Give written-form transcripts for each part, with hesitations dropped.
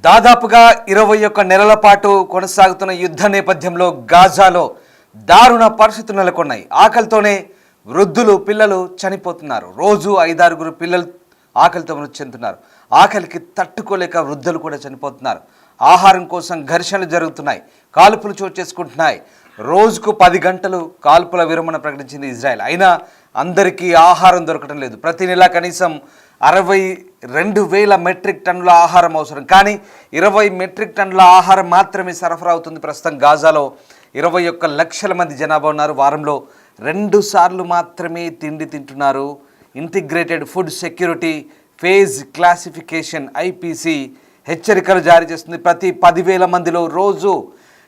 దాదాపుగా 21 నెలల పాటు కొనసాగుతున్న యుద్ధ నేపథ్యంలో గాజాలో దారుణ పరిస్థితులు నెలకొన్నాయి. ఆకలితోనే వృద్ధులు పిల్లలు చనిపోతున్నారు. రోజు 5-6 పిల్లలు ఆకలితో మృతి చెందుతున్నారు. ఆకలికి తట్టుకోలేక వృద్ధులు కూడా చనిపోతున్నారు. ఆహారం కోసం ఘర్షణలు జరుగుతున్నాయి. కాల్పులు చోటు చేసుకుంటున్నాయి. రోజుకు 10 గంటలు కాల్పుల విరమణ ప్రకటించింది ఇజ్రాయెల్. అయినా అందరికీ ఆహారం దొరకడం లేదు. ప్రతి నెల కనీసం 62,000 మెట్రిక్ టన్నుల ఆహారం అవసరం. కానీ 20 మెట్రిక్ టన్నుల ఆహారం మాత్రమే సరఫరా అవుతుంది. ప్రస్తుతం గాజాలో 21 లక్షల మంది జనాభా ఉన్నారు. వారంలో 2 సార్లు మాత్రమే తిండి తింటున్నారు. Integrated food security phase classification IPC హెచ్చరికలు జారీ చేస్తుంది. ప్రతి 10,000 మందిలో రోజు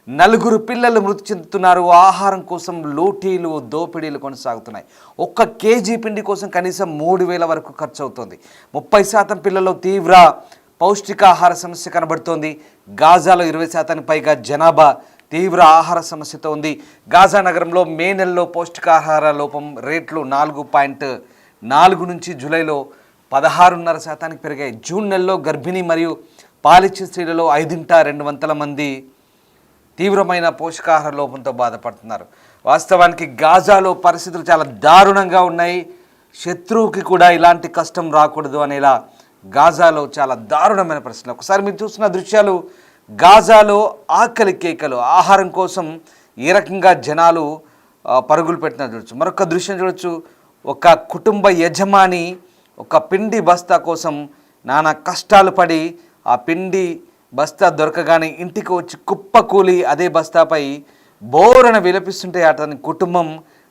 4 పిల్లలు మృతి చెందుతున్నారు. ఆహారం కోసం లూటీలు దోపిడీలు కొనసాగుతున్నాయి. 1 కేజీ పిండి కోసం కనీసం 3,000 వరకు ఖర్చు అవుతుంది. 30% పిల్లల్లో తీవ్ర పౌష్టికాహార సమస్య కనబడుతోంది. గాజాలో 20% పైగా జనాభా తీవ్ర ఆహార సమస్యతో ఉంది. గాజా నగరంలో మే నెలలో పౌష్టికాహార లోపం రేట్లు 4.4 నుంచి జూలైలో 16.5% పెరిగాయి. జూన్ నెలలో గర్భిణీ మరియు పాలిచ్చే స్త్రీలలో 5/2 మంది తీవ్రమైన పోషకాహార లోపంతో బాధపడుతున్నారు. వాస్తవానికి గాజాలో పరిస్థితులు చాలా దారుణంగా ఉన్నాయి. శత్రువుకి కూడా ఇలాంటి కష్టం రాకూడదు అనేలా గాజాలో చాలా దారుణమైన పరిస్థితులు. ఒకసారి మీరు చూస్తున్న దృశ్యాలు గాజాలో ఆకలి కేకలు. ఆహారం కోసం ఏ రకంగా జనాలు పరుగులు పెట్టినా చూడొచ్చు. మరొక దృశ్యం చూడొచ్చు. ఒక కుటుంబ యజమాని ఒక పిండి బస్తా కోసం నానా కష్టాలు పడి ఆ పిండి బస్తా దొరకగానే ఇంటికి వచ్చి కుప్పకూలి అదే బస్తాపై బోరన విలపిస్తుంటే అతని కుటుంబం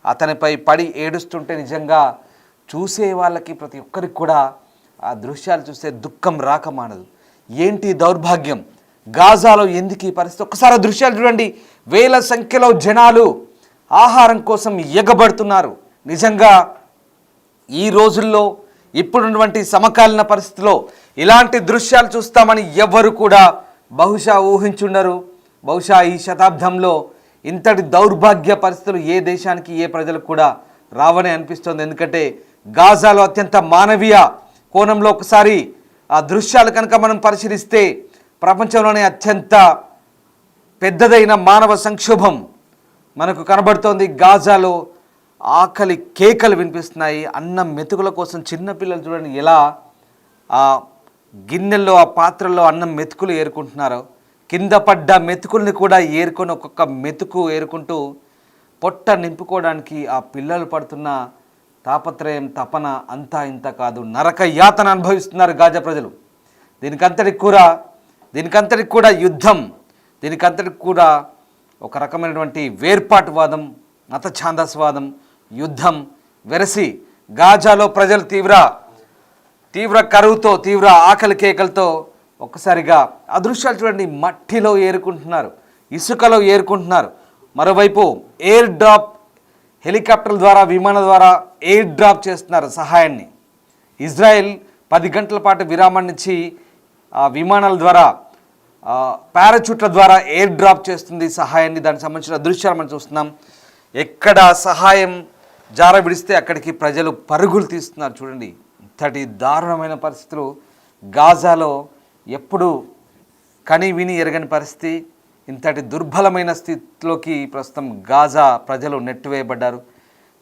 అతనిపై పడి ఏడుస్తుంటే నిజంగా చూసే వాళ్ళకి ప్రతి ఒక్కరికి కూడా ఆ దృశ్యాలు చూస్తే దుఃఖం రాక మానదు. ఏంటి దౌర్భాగ్యం? గాజాలో ఎందుకు ఈ పరిస్థితి? ఒక్కసారి దృశ్యాలు చూడండి. వేల సంఖ్యలో జనాలు ఆహారం కోసం ఎగబడుతున్నారు. నిజంగా ఈ రోజుల్లో ఇప్పుడున్నటువంటి సమకాలీన పరిస్థితిలో ఇలాంటి దృశ్యాలు చూస్తామని ఎవ్వరు కూడా బహుశా ఊహించుండరు. బహుశా ఈ శతాబ్దంలో ఇంతటి దౌర్భాగ్య పరిస్థితులు ఏ దేశానికి ఏ ప్రజలకు కూడా రావని అనిపిస్తుంది. ఎందుకంటే గాజాలో అత్యంత మానవీయ కోణంలో ఒకసారి ఆ దృశ్యాలు కనుక మనం పరిశీలిస్తే ప్రపంచంలోనే అత్యంత పెద్దదైన మానవ సంక్షోభం మనకు కనబడుతోంది. గాజాలో ఆకలి కేకలు వినిపిస్తున్నాయి. అన్నం మెతుకుల కోసం చిన్నపిల్లలు చూడండి ఎలా ఆ గిన్నెల్లో ఆ పాత్రల్లో అన్నం మెతుకులు ఏరుకుంటున్నారో. కింద పడ్డ మెతుకుల్ని కూడా ఏరుకొని ఒక్కొక్క మెతుకు ఏరుకుంటూ పొట్ట నింపుకోవడానికి ఆ పిల్లలు పడుతున్న తాపత్రయం తపన అంతా ఇంత కాదు. నరక యాతన అనుభవిస్తున్నారు గాజా ప్రజలు. దీనికంతటికి కూడా యుద్ధం, దీనికంతటికి కూడా ఒక రకమైనటువంటి వేర్పాటువాదం, మత ఛాందస్వాదం, యుద్ధం వెరసి గాజాలో ప్రజలు తీవ్ర కరువుతో తీవ్ర ఆకలి కేకలతో ఒక్కసారిగా అదృశ్యాలు చూడండి. మట్టిలో ఏరుకుంటున్నారు, ఇసుకలో ఏరుకుంటున్నారు. మరోవైపు ఎయిర్ డ్రాప్ హెలికాప్టర్ల ద్వారా విమానాల ద్వారా ఎయిర్ డ్రాప్ చేస్తున్నారు సహాయాన్ని. ఇజ్రాయెల్ 10 గంటల పాటు విరామాన్ని ఇచ్చి ఆ విమానాల ద్వారా పారాచూట్ల ద్వారా ఎయిర్ డ్రాప్ చేస్తుంది సహాయాన్ని. దానికి సంబంధించిన దృశ్యాలు మనం చూస్తున్నాం. ఎక్కడ సహాయం జార విడిస్తే అక్కడికి ప్రజలు పరుగులు తీస్తున్నారు. చూడండి ఇంతటి దారుణమైన పరిస్థితులు గాజాలో ఎప్పుడు కని విని ఎరగని పరిస్థితి. ఇంతటి దుర్బలమైన స్థితిలోకి ప్రస్తుతం గాజా ప్రజలు నెట్టివేయబడ్డారు.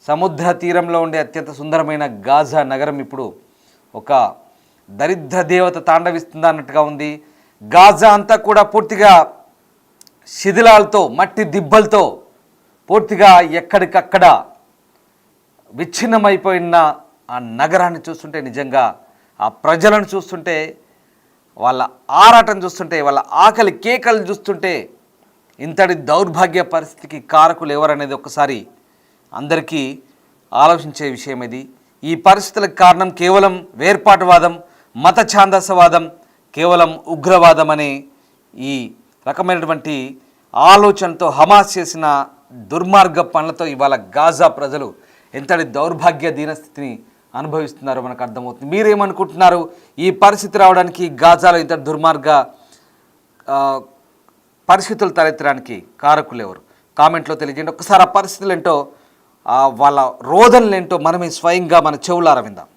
సముద్ర తీరంలో ఉండే అత్యంత సుందరమైన గాజా నగరం ఇప్పుడు ఒక దరిద్ర దేవత తాండవిస్తుందా అన్నట్టుగా ఉంది. గాజా అంతా కూడా పూర్తిగా శిథిలాలతో మట్టి దిబ్బలతో పూర్తిగా ఎక్కడికక్కడ విచ్ఛిన్నమైపోయిన ఆ నగరాన్ని చూస్తుంటే నిజంగా ఆ ప్రజలను చూస్తుంటే వాళ్ళ ఆరాటం చూస్తుంటే వాళ్ళ ఆకలి కేకలు చూస్తుంటే ఇంతటి దౌర్భాగ్య పరిస్థితికి కారకులు ఎవరనేది ఒకసారి అందరికీ ఆలోచించే విషయం ఇది. ఈ పరిస్థితులకు కారణం కేవలం వేర్పాటువాదం, మత ఛాందసవాదం, కేవలం ఉగ్రవాదం అనే ఈ రకమైనటువంటి ఆలోచనతో హమాస్ చేసిన దుర్మార్గ పనులతో ఇవాళ గాజా ప్రజలు ఎంతటి దౌర్భాగ్య దీనస్థితిని అనుభవిస్తున్నారో మనకు అర్థమవుతుంది. మీరేమనుకుంటున్నారు? ఈ పరిస్థితి రావడానికి గాజాలో ఇంత దుర్మార్గ పరిస్థితులు తలెత్తడానికి కారకులు ఎవరు? కామెంట్లో తెలియజేయండి. ఒకసారి ఆ పరిస్థితులు ఏంటో వాళ్ళ రోదనలు ఏంటో మనమే స్వయంగా మన చెవులారా విందాం.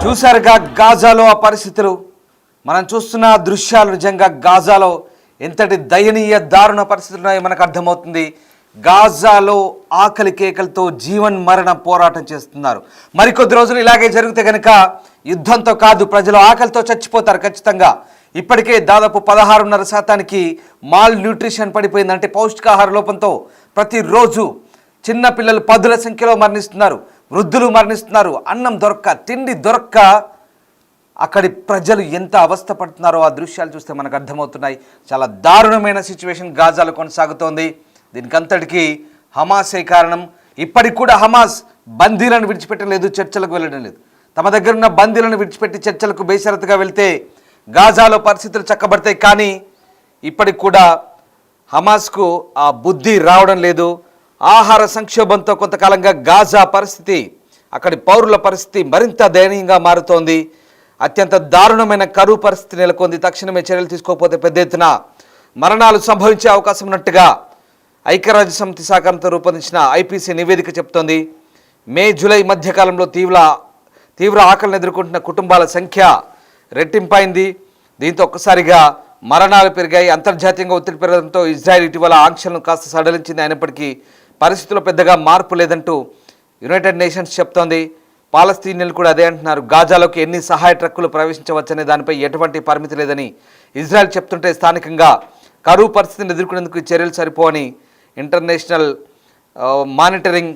చూసారుగా గాజాలో ఆ పరిస్థితులు, మనం చూస్తున్న దృశ్యాలు నిజంగా గాజాలో ఎంతటి దయనీయ దారుణ పరిస్థితులు ఉన్నాయో మనకు అర్థమవుతుంది. గాజాలో ఆకలి కేకలతో జీవన్ మరణ పోరాటం చేస్తున్నారు. మరికొద్ది రోజులు ఇలాగే జరిగితే కనుక యుద్ధంతో కాదు, ప్రజలు ఆకలితో చచ్చిపోతారు ఖచ్చితంగా. ఇప్పటికే దాదాపు 16.5% మాల్ న్యూట్రిషన్ పడిపోయింది. అంటే పౌష్టికాహార లోపంతో ప్రతిరోజు చిన్న పిల్లలు 10ల సంఖ్యలో మరణిస్తున్నారు, వృద్ధులు మరణిస్తున్నారు. అన్నం దొరక్క, తిండి దొరక్క అక్కడి ప్రజలు ఎంత అవస్థ పడుతున్నారో ఆ దృశ్యాలు చూస్తే మనకు అర్థమవుతున్నాయి. చాలా దారుణమైన సిచ్యువేషన్ గాజాలో కొనసాగుతోంది. దీనికంతటికీ హమాసే కారణం. ఇప్పటికి కూడా హమాస్ బందీలను విడిచిపెట్టలేదు, చర్చలకు వెళ్ళడం లేదు. తమ దగ్గర ఉన్న బందీలను విడిచిపెట్టి చర్చలకు బేషరతుగా వెళ్తే గాజాలో పరిస్థితులు చక్కబడతాయి. కానీ ఇప్పటికి కూడా హమాస్కు ఆ బుద్ధి రావడం లేదు. ఆహార సంక్షోభంతో కొంతకాలంగా గాజా పరిస్థితి, అక్కడి పౌరుల పరిస్థితి మరింత దయనీయంగా మారుతోంది. అత్యంత దారుణమైన కరువు పరిస్థితి నెలకొంది. తక్షణమే చర్యలు తీసుకోకపోతే పెద్ద ఎత్తున మరణాలు సంభవించే అవకాశం ఉన్నట్టుగా ఐక్యరాజ్య సమితి సహకారంతో రూపొందించిన ఐపీసీ నివేదిక చెప్తోంది. మే జూలై మధ్యకాలంలో తీవ్ర ఆకలిని ఎదుర్కొంటున్న కుటుంబాల సంఖ్య రెట్టింపైంది. దీంతో ఒక్కసారిగా మరణాలు పెరిగాయి. అంతర్జాతీయంగా ఒత్తిడి పెరగడంతో ఇజ్రాయెల్ ఇటీవల ఆంక్షలను కాస్త సడలించింది. అయినప్పటికీ పరిస్థితుల్లో పెద్దగా మార్పు లేదంటూ యునైటెడ్ నేషన్స్ చెప్తోంది. పాలస్తీనియన్లు కూడా అదే అంటున్నారు. గాజాలోకి ఎన్ని సహాయ ట్రక్కులు ప్రవేశించవచ్చనే దానిపై ఎటువంటి పరిమితి లేదని ఇజ్రాయెల్ చెప్తుంటే స్థానికంగా కరువు పరిస్థితిని ఎదుర్కొనేందుకు చర్యలు సరిపోవని ఇంటర్నేషనల్ మానిటరింగ్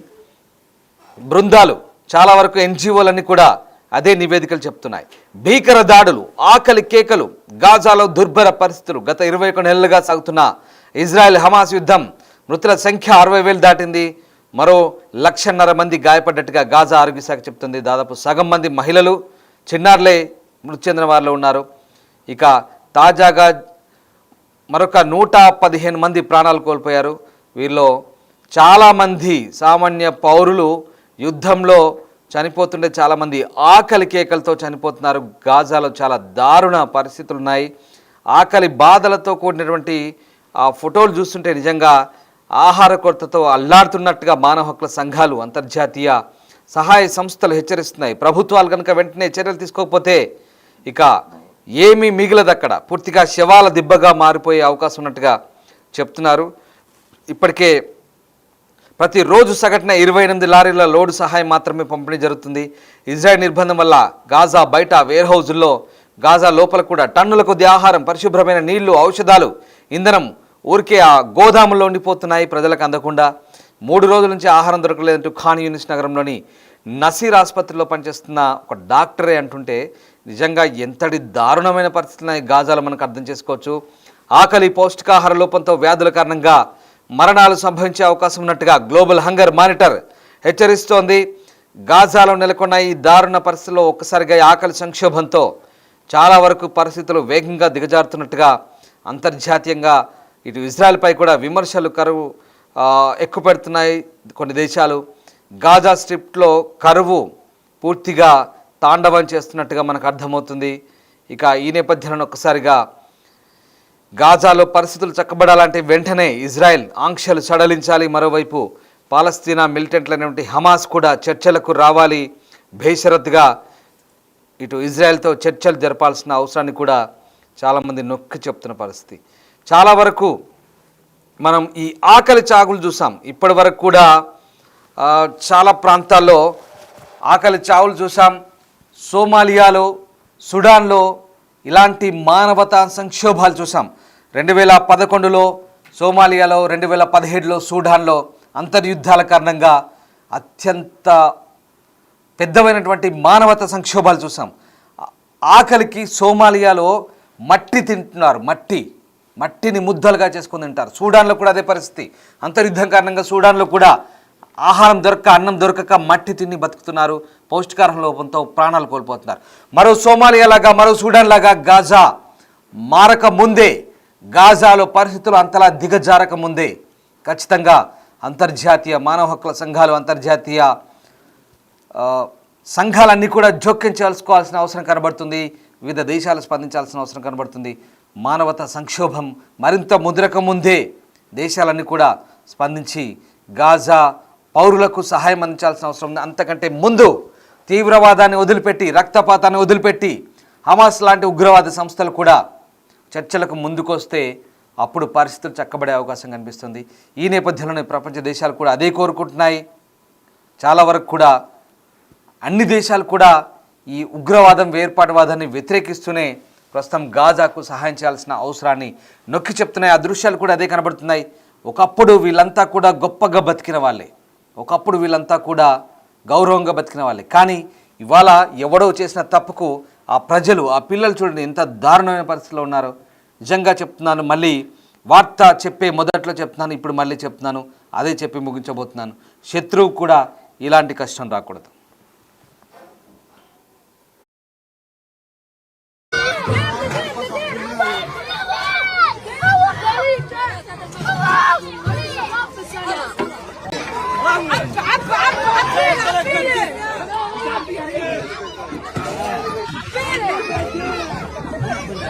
బృందాలు, చాలా వరకు ఎన్జిఓలన్నీ కూడా అదే నివేదికలు చెప్తున్నాయి. భీకర దాడులు, ఆకలి కేకలు, గాజాలో దుర్భర పరిస్థితులు. గత 21 నెలలుగా సాగుతున్న ఇజ్రాయెల్ హమాస్ యుద్ధం మృతుల సంఖ్య 60,000 దాటింది. మరో 1,50,000 మంది గాయపడ్డట్టుగా గాజా ఆరోగ్య శాఖ చెప్తుంది. దాదాపు సగం మంది మహిళలు, చిన్నారులే మృతి చెందిన వారిలో ఉన్నారు. ఇక తాజాగా మరొక 115 మంది ప్రాణాలు కోల్పోయారు. వీరిలో చాలామంది సామాన్య పౌరులు యుద్ధంలో చనిపోతుండే, చాలామంది ఆకలి కేకలతో చనిపోతున్నారు. గాజాలో చాలా దారుణ పరిస్థితులు ఉన్నాయి. ఆకలి బాధలతో కూడినటువంటి ఆ ఫోటోలు చూస్తుంటే నిజంగా ఆహార కొరతతో అల్లాడుతున్నట్టుగా మానవ హక్కుల సంఘాలు, అంతర్జాతీయ సహాయ సంస్థలు హెచ్చరిస్తున్నాయి. ప్రభుత్వాలు కనుక వెంటనే చర్యలు తీసుకోకపోతే ఇక ఏమీ మిగిలదు, అక్కడ పూర్తిగా శవాల దిబ్బగా మారిపోయే అవకాశం ఉన్నట్టుగా చెప్తున్నారు. ఇప్పటికే ప్రతిరోజు సగటున 28 లారీల లోడు సహాయం మాత్రమే పంపిణీ జరుగుతుంది. ఇజ్రాయెల్ నిర్బంధం వల్ల గాజా బయట వేర్ హౌజుల్లో, గాజా లోపల కూడా టన్నుల కొద్ది ఆహారం, పరిశుభ్రమైన నీళ్లు, ఔషధాలు, ఇంధనం ఊరికే ఆ గోదాముల్లో ఉండిపోతున్నాయి, ప్రజలకు అందకుండా. 3 రోజుల నుంచి ఆహారం దొరకలేదంటూ ఖాన్ యూనిస్ నగరంలోని నసీర్ ఆసుపత్రిలో పనిచేస్తున్న ఒక డాక్టరే అంటుంటే నిజంగా ఎంతటి దారుణమైన పరిస్థితులు గాజాలో మనకు అర్థం చేసుకోవచ్చు. ఆకలి, పౌష్టికాహార లోపంతో వ్యాధుల కారణంగా మరణాలు సంభవించే అవకాశం ఉన్నట్టుగా గ్లోబల్ హంగర్ మానిటర్ హెచ్చరిస్తోంది. గాజాలో నెలకొన్న ఈ దారుణ పరిస్థితుల్లో ఒక్కసారిగా ఆకలి సంక్షోభంతో చాలా వరకు పరిస్థితులు వేగంగా దిగజారుతున్నట్టుగా అంతర్జాతీయంగా ఇటు ఇజ్రాయెల్పై కూడా విమర్శలు ఎక్కువ పెడుతున్నాయి కొన్ని దేశాలు. గాజా స్ట్రిప్లో కరువు పూర్తిగా తాండవం చేస్తున్నట్టుగా మనకు అర్థమవుతుంది. ఇక ఈ నేపథ్యంలో ఒక్కసారిగా గాజాలో పరిస్థితులు చక్కబడాలంటే వెంటనే ఇజ్రాయెల్ ఆంక్షలు సడలించాలి. మరోవైపు పాలస్తీనా మిలిటెంట్లైనటువంటి హమాస్ కూడా చర్చలకు రావాలి. బేషరతుగా ఇటు ఇజ్రాయెల్తో చర్చలు జరపాల్సిన అవసరాన్ని కూడా చాలామంది నొక్కి చెప్తున్న పరిస్థితి. చాలా వరకు మనం ఈ ఆకలి చావులు చూసాం. ఇప్పటి వరకు కూడా చాలా ప్రాంతాల్లో ఆకలి చావులు చూసాం. సోమాలియాలో, సుడాన్లో ఇలాంటి మానవతా సంక్షోభాలు చూసాం. 2011లో సోమాలియాలో, 2017లో సూడాన్లో అంతర్యుద్ధాల కారణంగా అత్యంత పెద్దవైనటువంటి మానవతా సంక్షోభాలు చూసాం. ఆకలికి సోమాలియాలో మట్టి తింటున్నారు, మట్టిని ముద్దలుగా చేసుకుని తింటారు. సూడాన్లో కూడా అదే పరిస్థితి. అంతర్యుద్ధం కారణంగా సూడాన్లో కూడా ఆహారం దొరక్క, అన్నం దొరకక మట్టి తిని బతుకుతున్నారు. పౌష్టికాహార లోపంతో ప్రాణాలు కోల్పోతున్నారు. మరో సోమాలియాలాగా, మరో సూడాన్ లాగా గాజా మారక ముందే, గాజాలో పరిస్థితులు అంతలా దిగజారక ముందే ఖచ్చితంగా అంతర్జాతీయ మానవ హక్కుల సంఘాలు, అంతర్జాతీయ సంఘాలన్నీ కూడా జోక్యం చేసుకోవాల్సిన అవసరం కనబడుతుంది. వివిధ దేశాలు స్పందించాల్సిన అవసరం కనబడుతుంది. మానవతా సంక్షోభం మరింత ముద్రక ముందే దేశాలన్నీ కూడా స్పందించి గాజా పౌరులకు సహాయం అందించాల్సిన అవసరం ఉంది. అంతకంటే ముందు తీవ్రవాదాన్ని వదిలిపెట్టి, రక్తపాతాన్ని వదిలిపెట్టి హమాస్ లాంటి ఉగ్రవాద సంస్థలు కూడా చర్చలకు ముందుకొస్తే అప్పుడు పరిస్థితులు చక్కబడే అవకాశం కనిపిస్తుంది. ఈ నేపథ్యంలోనే ప్రపంచ దేశాలు కూడా అదే కోరుకుంటున్నాయి. చాలా వరకు కూడా అన్ని దేశాలు కూడా ఈ ఉగ్రవాదం, వేర్పాటువాదాన్ని వ్యతిరేకిస్తూనే ప్రస్తుతం గాజాకు సహాయం చేయాల్సిన అవసరాన్ని నొక్కి చెప్తున్నాయి. ఆ దృశ్యాలు కూడా అదే కనబడుతున్నాయి. ఒకప్పుడు వీళ్ళంతా కూడా గొప్పగా బతికిన వాళ్ళే, ఒకప్పుడు వీళ్ళంతా కూడా గౌరవంగా బతికిన వాళ్ళే. కానీ ఇవాళ ఎవడో చేసిన తప్పుకు ఆ ప్రజలు, ఆ పిల్లలు చూడండి ఎంత దారుణమైన పరిస్థితిలో ఉన్నారో. నిజంగా చెప్తున్నాను, మళ్ళీ వార్త చెప్పే మొదట్లో చెప్తున్నాను, ఇప్పుడు మళ్ళీ చెప్తున్నాను, అదే చెప్పి ముగించబోతున్నాను. శత్రువు కూడా ఇలాంటి కష్టం రాకూడదు. عفوا